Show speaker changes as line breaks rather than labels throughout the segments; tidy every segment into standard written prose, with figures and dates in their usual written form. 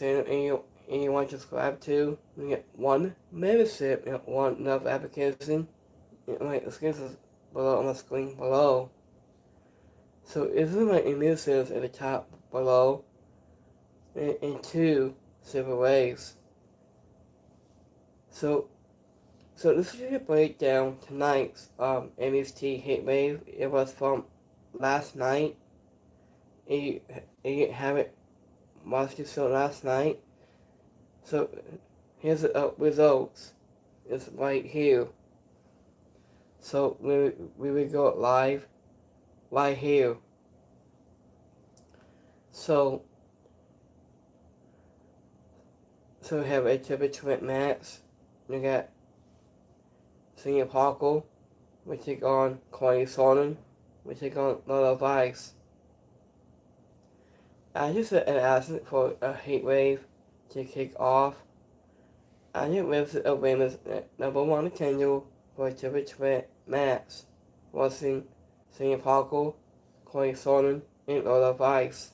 channel and you want to subscribe to, you get one membership and one enough application. My screen is below on the screen below. So this is my email says at the top below in two separate ways. So this is a breakdown tonight's NXT Heatwave. It was from last night. You haven't watched the show last night. So here's the results. It's right here. So we will go live right here. So we have a triple threat match. We got Senior Parker. We take on Corey Sonnen. We take on Lola Vice. I just asked for a Heatwave to kick off. I just listed a women's #1 contender for a triple threat match, watching Senior Parker, Corey Sonnen, and Lola Vice.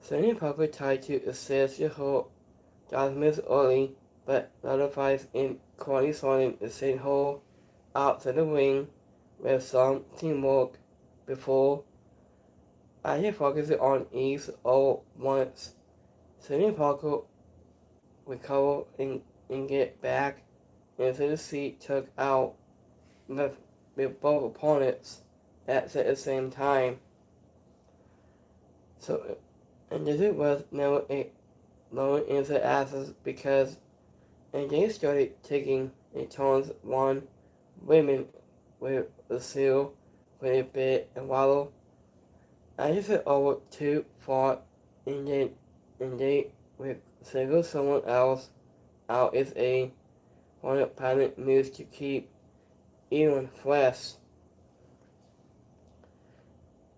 Senior Parker tried to assist her Jasmine early, but Lola Vice and Corey Sonnen sent her out to the ring with some teamwork before. I just focused on each all once. Senior Parker recover and get back into the seat, took out with both opponents at the same time. So, and this was never lowered into asses because and they started taking a turns one women with the seal with a bit and waddle. I just said over too far and they would single someone else out is a one-pounded moves to keep even fresh.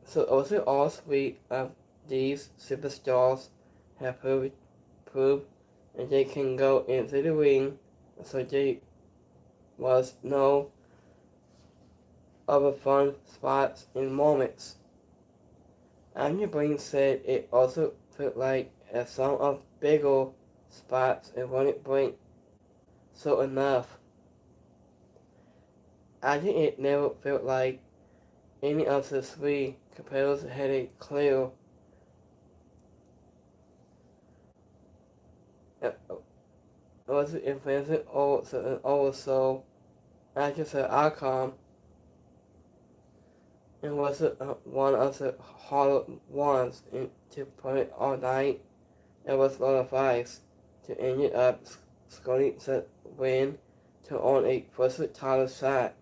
So also all three of these superstars have proved that they can go into the ring, so there was no other fun spots and moments. Anya Brain said it also felt like at some of bigger spots it wouldn't bring so enough. I think it never felt like any of the three competitors had a clear was it influencing or also just an outcome and was one of the harder ones to put it all night. It was a lot of ice to end up scoring the win to own a first title shot.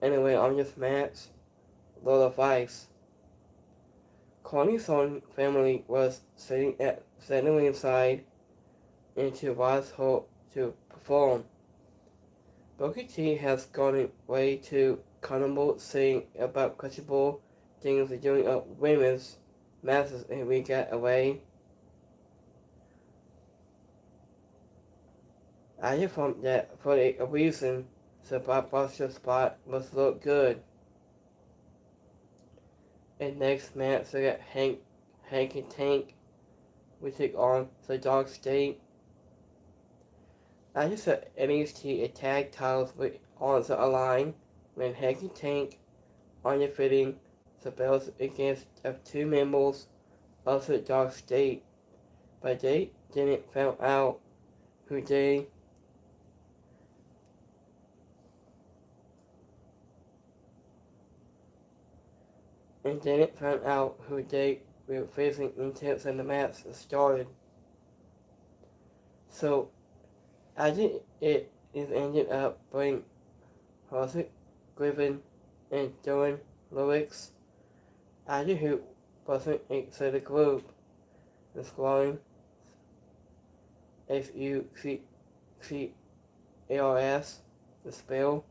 Anyway, on this match, a lot of ice. Connie's own family was sitting inside and to watch her to perform. Booker T has gone way too comfortable saying about questionable things during a women's matches and we got away. I just found that for a reason the blockbuster spot was look good. And next match we got Hank and Tank. We take on the Dog State. I just said NXT tag titles on the line when Hank and Tank are defeating the belts against two members of the Dog State, but they didn't find out who they were facing until the match started. So I think it is ended up bringing Jose Griffin and Dylan Lewis. I think who wasn't inside the group. The scoring FUCCARS, the spell.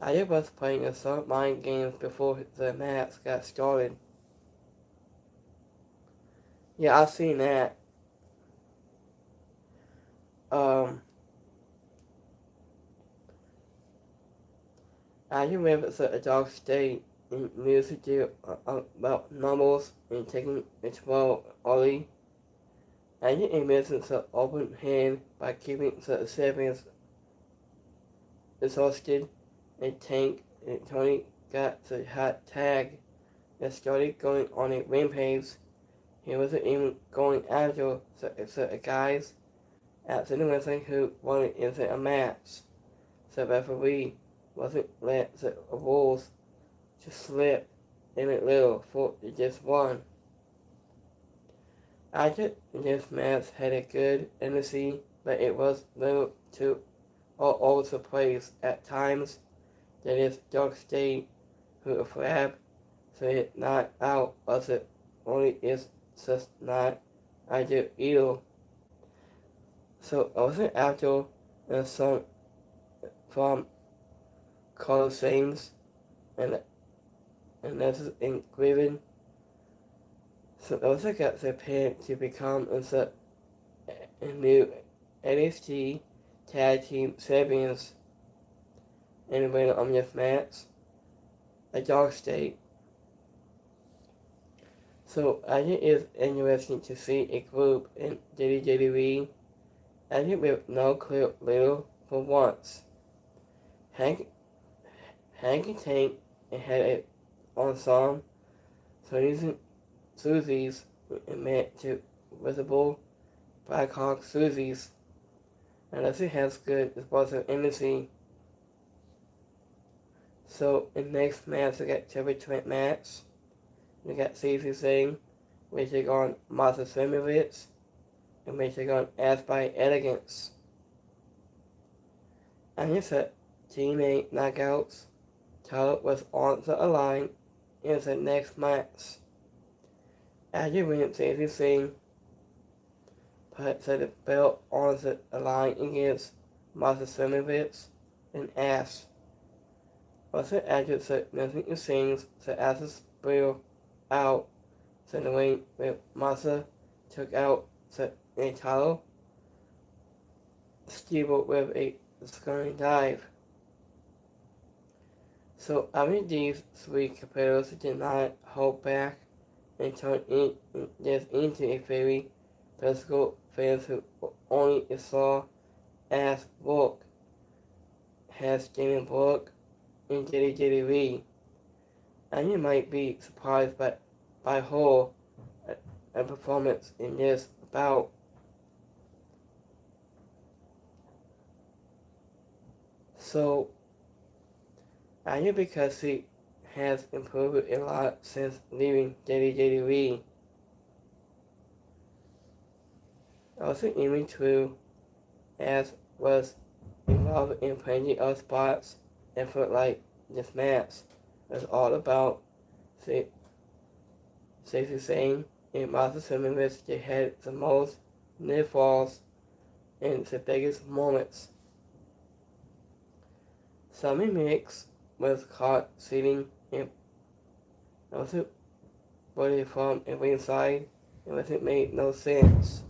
I was playing some mind games before the match got started. Yeah, I've seen that. I remember it's a Dog State in music to about numbers and taking its role early. And it misses the open hand by keeping the champions exhausted and Tank and Tony got the hot tag and started going on a rampage. He wasn't even going after the guys at the wrestling who wanted into a match. The referee wasn't let the rules to slip in a little for just one. After this match had a good energy, but it was little too all over the place at times. That is Dark State who a flab, so it's not out of it only is just not ideal either. So also after a song from Carlos James and this is in Cleveland. So also got the plan to become a new NXT Tag Team Champions and win on this match, a Dark State. So I think it's interesting to see a group in WWE, I think with no clear leader for once. Hank and Tank had it on song, so using Susie's meant to visible Blackhawk Susie's, unless it has good explosive energy. So in next match we got triple threat match. We got Cece Singh, we take on Martha Simonovich, and we take on Ass by Elegance. And it's a TNA Knockouts. Title was on the line in the next match. After winning Cece Singh put the belt on the line against Martha Simonovich and Ass. Also after the nothing sings the Ass's spill out the ring with Martha took out the title. Stable with a scoring dive. So I these three competitors did not hold back and turn this into a very physical fans who only saw Ass work has Damon Brooke in WWE. And you might be surprised by her performance in this bout. So, I think because she has improved a lot since leaving WWE. Also, even true, as was involved in plenty of spots and felt like this match was all about Stacey saying in Martha Simonovich they had the most near falls and the biggest moments. Sammy Mix was caught sitting in also body from a ringside and it made no sense.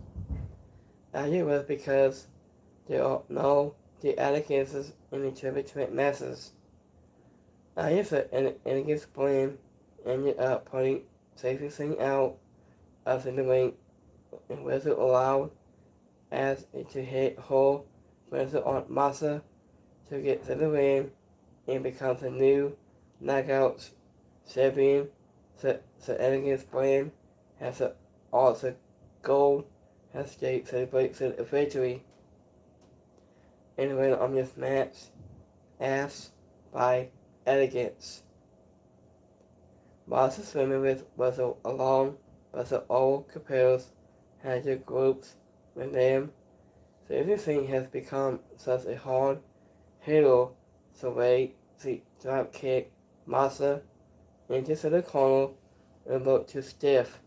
I think it was because there are no the allegations in the triple threat matches. I guess an elegance plan ended up putting Stacey Singh out of the ring and wasn't allowed as to hit her wrestle on Massa to get to the win and become the new Knockouts champion. The elegance plan has also gold has to celebrate the victory and win on this match Ass by Elegance. Martha Simonovich was along, but the old competitors had their groups with them. So everything has become such a hard hitter, so they drop kick Martha into the corner and look too stiff.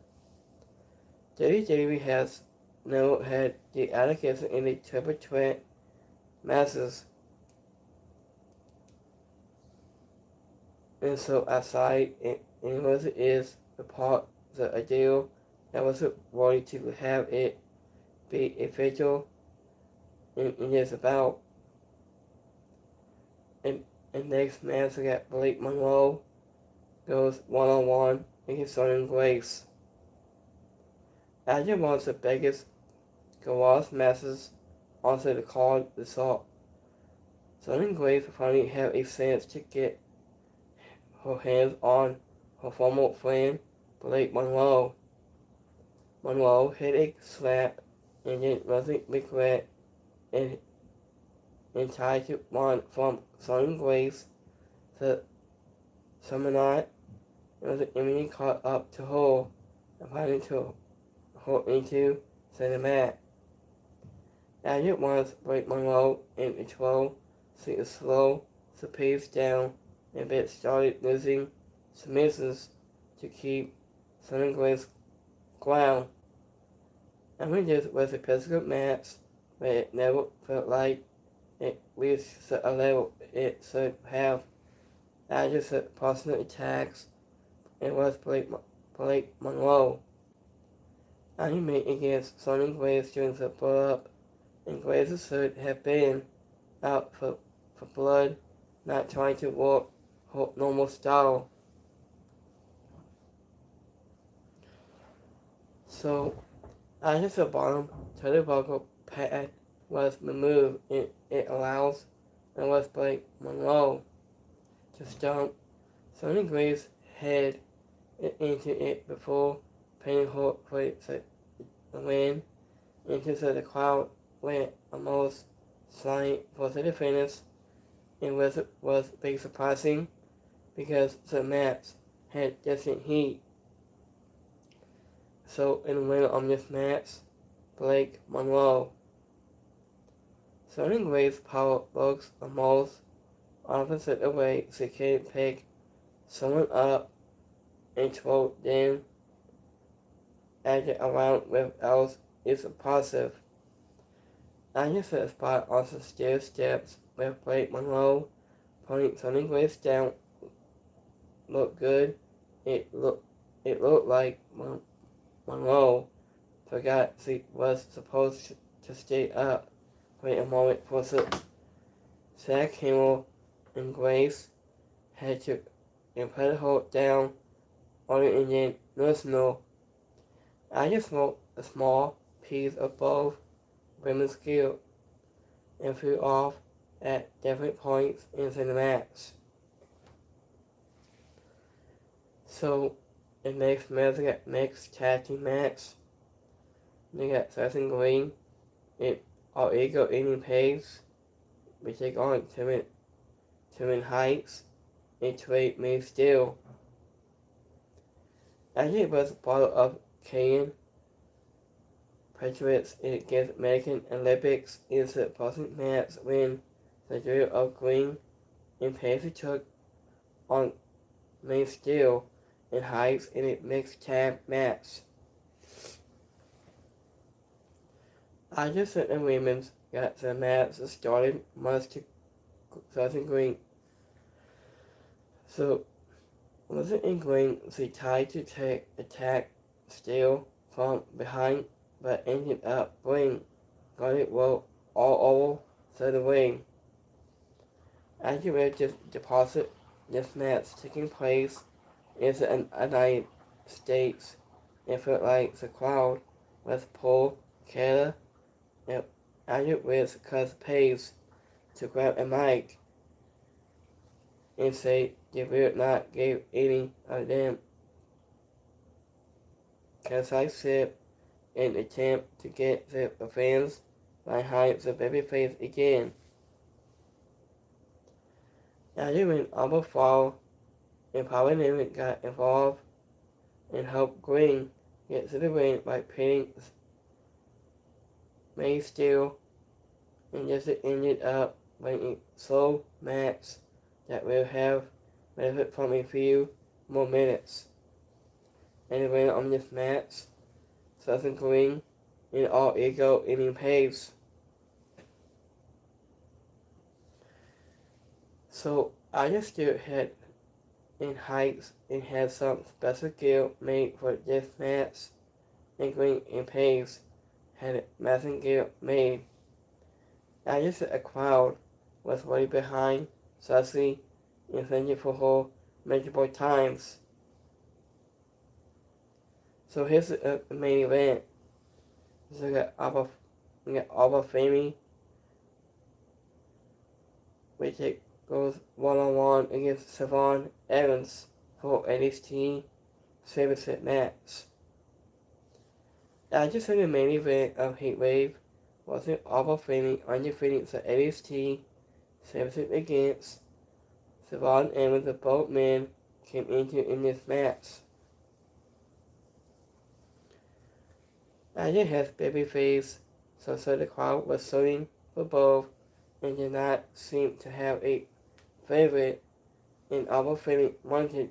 WWE has never had the allocation in the triple threat matches. And so aside and was it is the part the ideal that was ready to have it be a visual in this about. And next match we got Blake Monroe goes one-on-one against Sonnen Grace. After one of the biggest garage messes onto the card result, Sonnen Grace finally had a chance to get her hands on her former friend, Blake Monroe. Monroe hit a slap and then wasn't regret and tried to run from Sonnen Grace to Summonite and was immediately caught up to her and finally to her into center mat. After once Blake Monroe in a twirl, see a slow the pace down and Bit started losing submissions to keep Sonnen Grace ground. I mean, this was a physical match, but it never felt like it reached a level it should have. After some personal attacks, it was Blake Monroe. I made against Sonnen Grace during the build-up, and Grace should have been out for blood, not trying to work her normal style. So, after the bottom turnbuckle pad was removed, it allows and was Blake Monroe to stomp Sonnen Grace's head into it before pinning her for the win. Into the crowd went almost sliding for the finish. It was big surprising because the match had decent heat. So in the winner of this match, Blake Monroe. Sonnen Grace's power looks almost opposite the way she can pick someone up and throw them at it around with else is positive. I just set a spot on the stair steps with Blake Monroe putting Sonnen Grace down. Looked good. It looked like Monroe forgot she was supposed to stay up for a moment for the Zach Hamill and Grace had to put her down on an Indian national. I just smoked a small piece of both women's skill and flew off at different points in the match. So, the next match, we got mixed tag team match. We got Seth and Green and Our Ego Eating Pace. We take on Timon Heights and Trey May Steel. Actually, it was a bottle of Canadian Patriots against American Olympics is the boxing match when the duo of Green and Pace took on May Steel and Heights in a mixed tag match. After certain women's got the match started, much to Southern Green. So, wasn't in Green, she tried to attack Steel from behind, but ended up Green got it well all over the ring. After we just deposit this match taking place in the United States, it felt like the crowd was pulled Canada and after with Cuz Pace to grab a mic and say they will not give any of them decisive in attempt to get the fans behind the babyface again. After when Albert Fall and Power Limit got involved and helped Green get to the ring by pinning May Steel, and just ended up with a slow match that will have benefit from a few more minutes. And the winner of this match, Southern Green and All Ego Eating Pace. So I just still had in Heights and had some special gear made for this match, and Green and Pace had massive gear made. I just a crowd was way behind Sussy and thank you for her multiple times. So here's the main event. So we got Alba Femi, which it goes one-on-one against Savon Evans for NXT Championship match. I just said the main event of Heatwave was an Alba Femi undefeated the NXT Championship against Savon Evans. Of both men came into in this match. Aja has babyface, so the crowd was rooting for both and did not seem to have a favorite, and Alba Femi wanted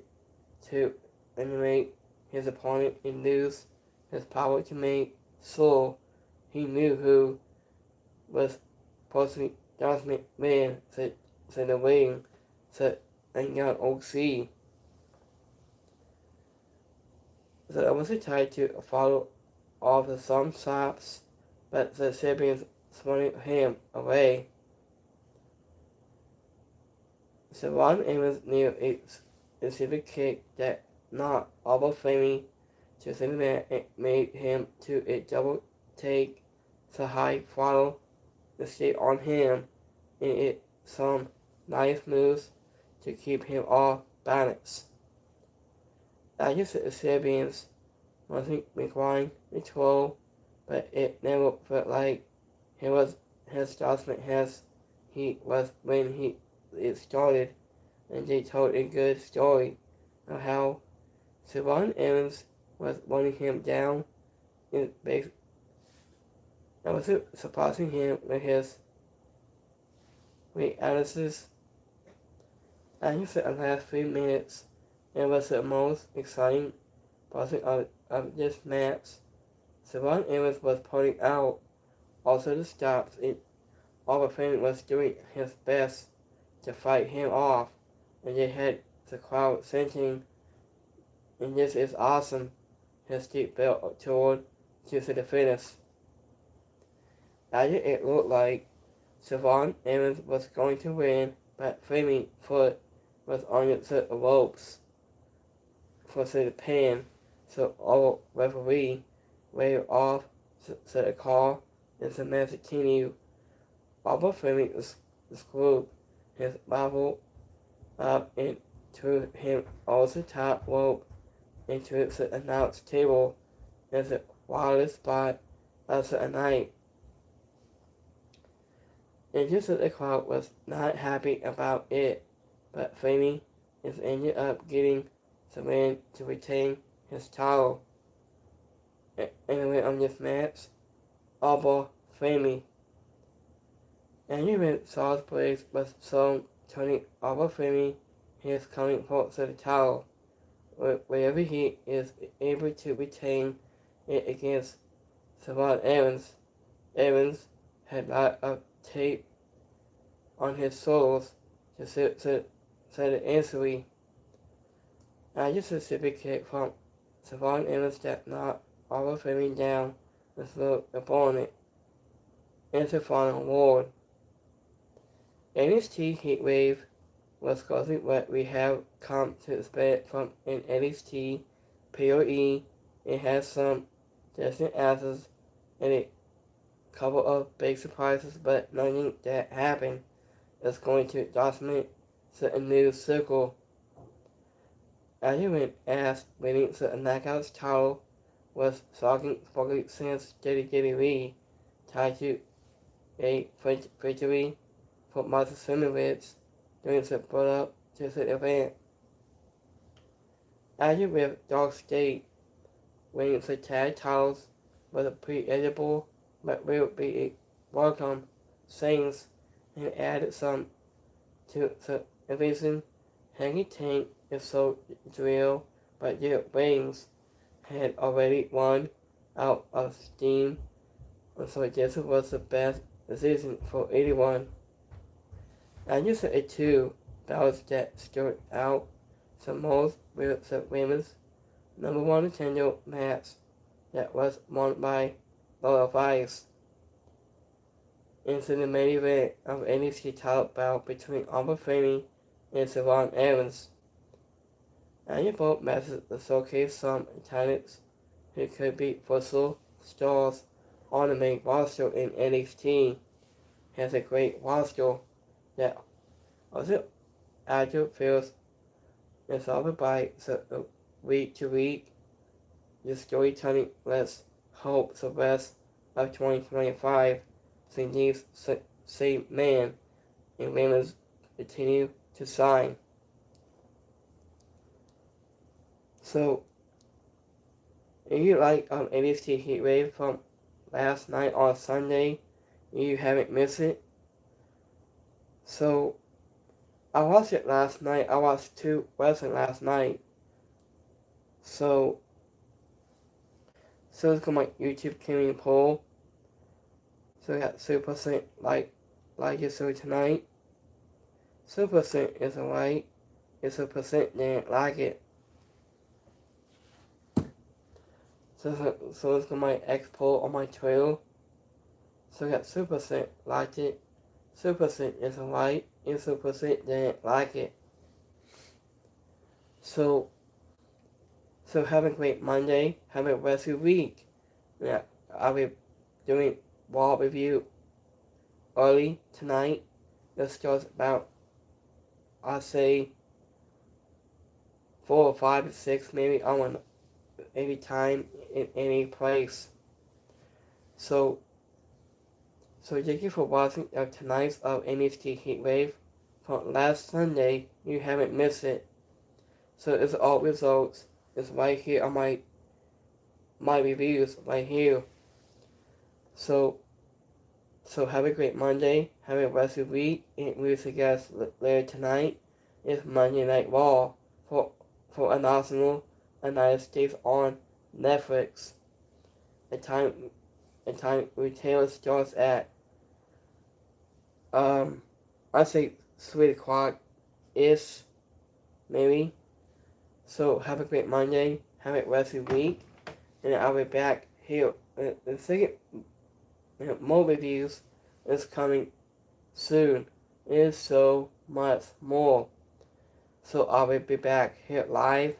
to eliminate his opponent and lose his power to make sure he knew who was possibly dominant man, said the ring, said young OC. So I was tried to follow all the some shots, but the champions swung him away. Savon Evans knew a specific kick that knocked Alba Femi to the mat and made him to a double take. The high follow the stay on him, and it some nice moves to keep him off balance. I guess the champions wasn't requiring control, but it never felt like he was his judgment as he was when it started, and they told a good story of how Savon Evans was running him down in base. I was surprising him with his analysis. I think the last 3 minutes it was the most exciting portion of this match. Savon Evans was pulling out also the stops, and Alba Femi was doing his best to fight him off, and they had the crowd chanting, and this is awesome, his deep belt toward to the finish. After it looked like Savon Evans was going to win, but Femi's foot was on the ropes for the pin, so our referee waved off the call, and the match continued. Alba Femi screwed his rival up and threw him off the top rope into the announce table as the wildest spot of the night. And just as the crowd was not happy about it, but Femi ended up getting the man to retain his title. Anyway, on this match, Alba Femi. Anyway, Salisbury was shown turning Alba Femi. He is coming for the title. Wherever he is able to retain it against Savon Evans. Evans had a lot of tape on his shoulders to set the injury. I just a specific kick from Savon Evans that knocked Alba Femi down with the opponent into final award. NXT Heatwave was causing what we have come to expect from an NXT PoE. It has some distant answers and a couple of big surprises, but nothing that happened is going to document a new circle. As you went asked winning the Knockouts title was shocking since WWE tied to a victory for Martha Simovitz during the build-up to the event. As you with Dog State winning the tag titles was pre-edible, but will be a welcome things, and added some to the invasion. Hanging Tank is so drill, but their wings had already run out of steam, and so this was the best decision for 81. I just said 2 battles that stood out the most with the women's #1 Nintendo match that was won by Lola Vice. Into the main event of NXT title bout between Alba Femi and Savon Evans. and it both matches to showcase some talents who could be futsal stars on the main roster in NXT. Has a great roster that also agile feels inspired by week to week. The storytelling lets hope the rest of 2025 see these same man and women continue to sign. So, if you like NXT Heatwave from last night on Sunday, you haven't missed it. So, I watched it last night. I watched 2 wrestling last night. So it's on my YouTube community poll. So I got 2% like it so tonight. 2% is alright. It's a percent didn't like it. So it's on my X poll on my Twitter. So I got 2% liked it. 2% is alright. And 2% didn't like it. So have a great Monday. Have a rest of your week. Yeah, I'll be doing Raw review early tonight. It starts about, I'll say, 4 or 5 or 6 maybe. I want any time in any place. So thank you for watching tonight's NXT Heatwave from last Sunday. You haven't missed it. So it's all results. It's right here on my reviews right here. So have a great Monday. Have a rest of the week. And we'll see you guys later tonight. It's Monday Night Raw for an Arsenal United States on Netflix. The time retail starts at I say 3 o'clock ish, maybe. So have a great Monday. Have a rest of the week. And I'll be back here. The second more reviews is coming soon. There's so much more. So I will be back here live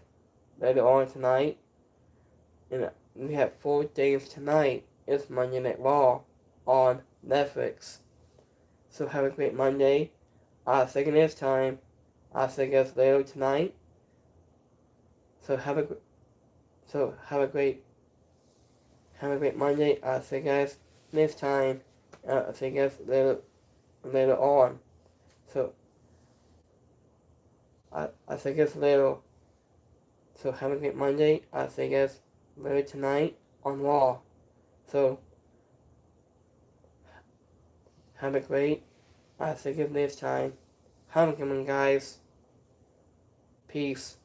later on tonight. And we have 4 days tonight. It's Monday Night Raw on Netflix. So have a great Monday. I'll see you next time. I'll see you guys later tonight. So have a great Monday. I'll see you guys next time. I'll see you guys later on. So I'll see you guys later. So have a great Monday. I'll see you guys later tonight on Raw. So have a great. I'll see you guys next time. Have a good one, guys. Peace.